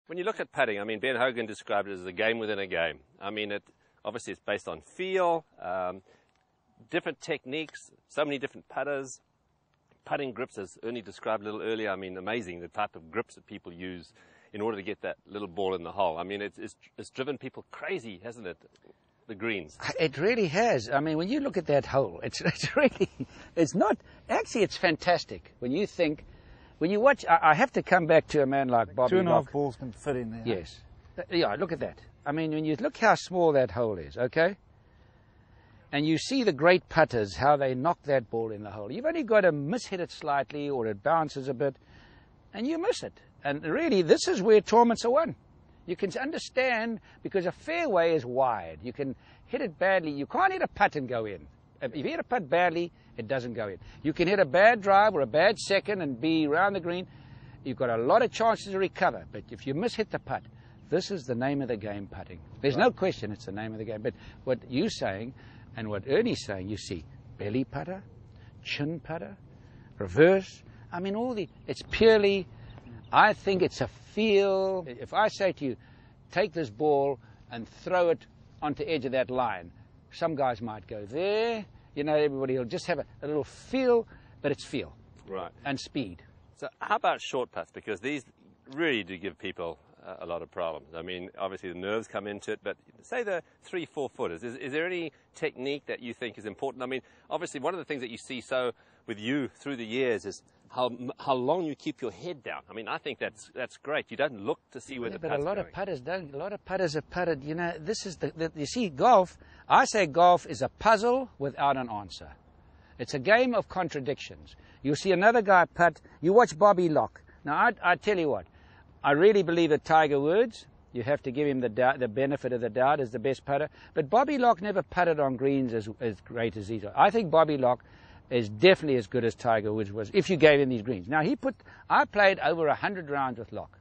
When you look at putting, I mean, Ben Hogan described it as a game within a game. I mean, obviously it's based on feel, different techniques, so many different putters, putting grips, as Ernie described a little earlier. I mean, amazing, the type of grips that people use in order to get that little ball in the hole. I mean, it's driven people crazy, hasn't it, the greens? It really has. I mean, when you look at that hole, it's really, it's not, actually it's fantastic. When you think, when you watch, I have to come back to a man like Bobby Locke. 2.5 balls can fit in there. Yes. Yeah, look at that. I mean, when you look how small that hole is, okay? And you see the great putters, how they knock that ball in the hole. You've only got to mishit it slightly, or it bounces a bit, and you miss it. And really, this is where tournaments are won. You can understand, because a fairway is wide. You can hit it badly. You can't hit a putt and go in. If you hit a putt badly, it doesn't go in. You can hit a bad drive or a bad second and be around the green. You've got a lot of chances to recover. But if you miss hit the putt, this is the name of the game, putting. There's no question it's the name of the game. But what you're saying and what Ernie's saying, you see belly putter, chin putter, reverse. I mean, it's purely, I think it's a feel. If I say to you, take this ball and throw it onto the edge of that line, some guys might go there. You know, everybody will just have a little feel, but it's feel. Right. And speed. So how about short putts? Because these really do give people a lot of problems. I mean, obviously the nerves come into it, but say the 3-4 footers. Is there any technique that you think is important? I mean, obviously one of the things that you see so with you through the years is how long you keep your head down. I mean, I think that's great. You don't look to see where the putt's going. But a lot of putters don't. A lot of putters have putted. You know, this is you see, golf. I say golf is a puzzle without an answer. It's a game of contradictions. You'll see another guy putt. You watch Bobby Locke. Now, I tell you what. I really believe that Tiger Woods, you have to give him the benefit of the doubt, is the best putter. But Bobby Locke never putted on greens as great as these are. I think Bobby Locke is definitely as good as Tiger Woods was if you gave him these greens. Now, I played over 100 rounds with Locke.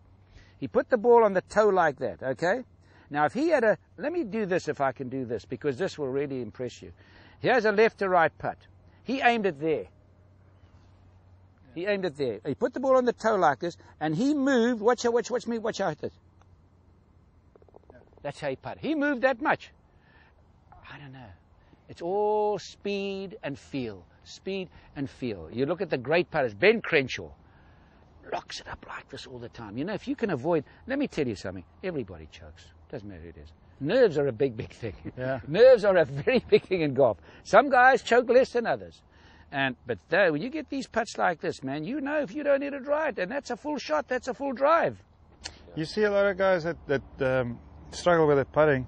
He put the ball on the toe like that, okay? Now, if he had let me do this if I can do this, because this will really impress you. Here's a left to right putt. He aimed it there. He aimed it there. He put the ball on the toe like this, and he moved. Watch me. Watch how I hit it. That's how he put. He moved that much. I don't know. It's all speed and feel. Speed and feel. You look at the great putters. Ben Crenshaw locks it up like this all the time. You know, if you can avoid, let me tell you something. Everybody chokes. Doesn't matter who it is. Nerves are a big thing. Yeah. Nerves are a very big thing in golf. Some guys choke less than others. But when you get these putts like this, man, you know if you don't hit it right, and that's a full shot, that's a full drive. You see a lot of guys that struggle with their putting,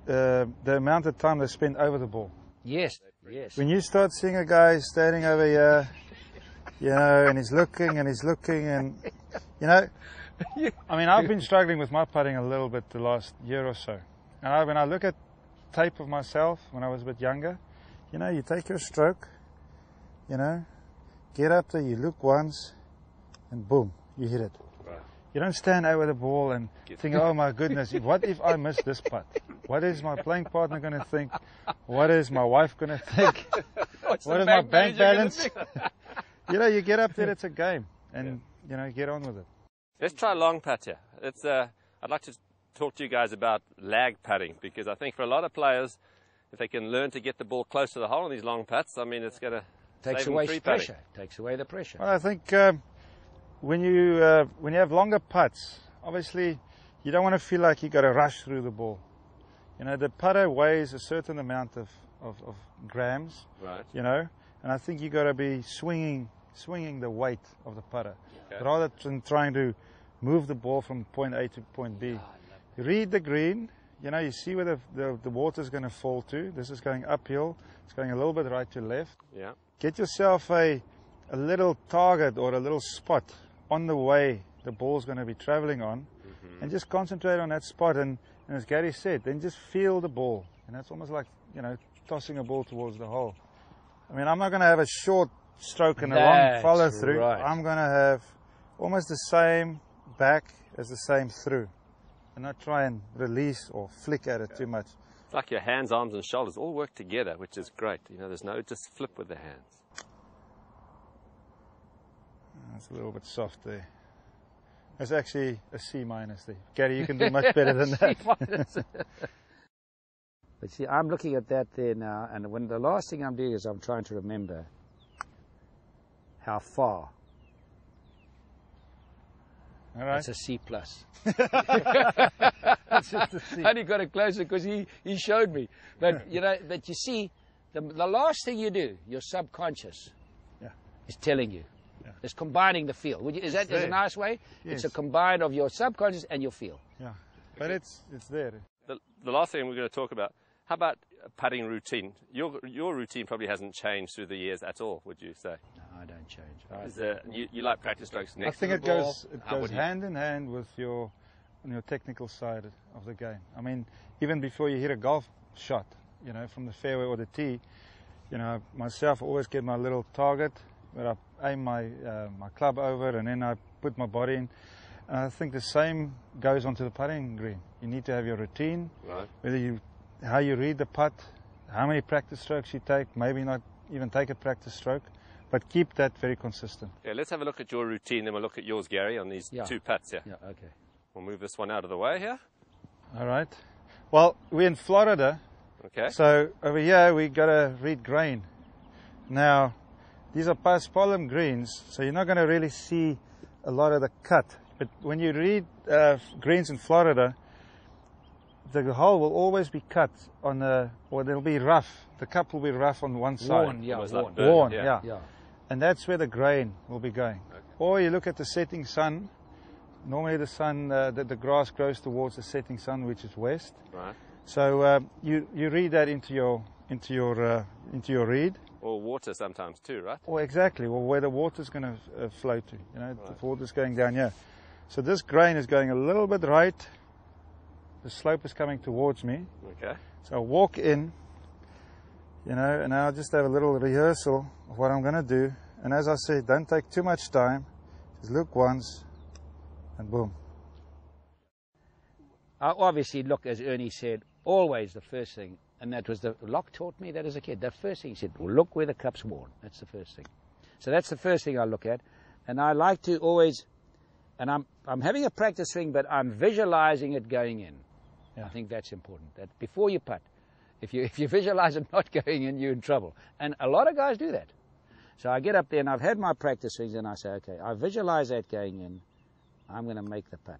the amount of time they spend over the ball. Yes. When you start seeing a guy standing over here, you know, and he's looking, and, you know, I mean, I've been struggling with my putting a little bit the last year or so. And when I look at tape of myself when I was a bit younger, you know, you take your stroke, you know, get up there, you look once, and boom, you hit it. Right. You don't stand over the ball and think, oh my goodness, what if I miss this putt? What is my playing partner going to think? What is my wife going to think? What is my bank balance? You know, you get up there, it's a game, and, you know, get on with it. Let's try long putt here. I'd like to talk to you guys about lag putting, because I think for a lot of players, if they can learn to get the ball close to the hole in these long putts, I mean, it's going to Takes away pressure. Takes away the pressure. Well, I think when you have longer putts, obviously you don't want to feel like you got to rush through the ball. You know, the putter weighs a certain amount of grams. Right. You know, and I think you got to be swinging the weight of the putter, rather than trying to move the ball from point A to point B. Read the green. You know, you see where the water's going to fall to. This is going uphill. It's going a little bit right to left. Yeah. Get yourself a little target or a little spot on the way the ball's going to be traveling on, and just concentrate on that spot. And as Gary said, then just feel the ball. And that's almost like, you know, tossing a ball towards the hole. I mean, I'm not going to have a short stroke and a long follow through. Right. I'm going to have almost the same back as the same through, and not try and release or flick at it too much. It's like your hands, arms, and shoulders all work together, which is great. You know, there's no just flip with the hands. It's a little bit soft there. It's actually a C minus there. Gary, you can do much better than that. But see, I'm looking at that there now, and when the last thing I'm doing is I'm trying to remember how far. All right. It's a C plus. It's just a C. I only got it closer because he showed me. But you know, but you see, the last thing you do, your subconscious, is telling you. Yeah. It's combining the feel. Is that a nice way? Yes. It's a combine of your subconscious and your feel. Yeah, but it's there. The last thing we're going to talk about. How about a putting routine? Your routine probably hasn't changed through the years at all, would you say? No, I don't change. You like practice strokes next I think to the ball? It goes hand in hand with your technical side of the game. I mean, even before you hit a golf shot, you know, from the fairway or the tee, you know, myself I always get my little target where I aim my club over, and then I put my body in. And I think the same goes onto the putting green. You need to have your routine, right. How you read the putt, how many practice strokes you take, maybe not even take a practice stroke, but keep that very consistent. Okay, let's have a look at your routine, then we'll look at yours, Gary, on these two putts here. Yeah, okay. We'll move this one out of the way here. All right. Well, we're in Florida. Okay. So over here we got to read grain. Now, these are paspalum greens, so you're not going to really see a lot of the cut. But when you read greens in Florida, the hole will always be cut on or it'll be rough. The cup will be rough on one side. Worn, yeah. And that's where the grain will be going. Okay. Or you look at the setting sun. Normally the sun, the grass grows towards the setting sun, which is west. Right. So you read that into your read. Or water sometimes too, right? Or exactly, or where the water's going to flow to. You know, right. The water's going down here. So this grain is going a little bit right. The slope is coming towards me. Okay. So I walk in, you know, and I'll just have a little rehearsal of what I'm going to do. And as I said, don't take too much time. Just look once, and boom. I obviously look, as Ernie said, always the first thing, and that was Locke taught me that as a kid. The first thing he said, well, look where the cup's worn. That's the first thing. So that's the first thing I look at. And I like to always, and I'm having a practice swing, but I'm visualizing it going in. I think that's important. That before you putt, if you visualize it not going in, you're in trouble. And a lot of guys do that. So I get up there and I've had my practice swings and I say, okay, I visualize that going in. I'm going to make the putt.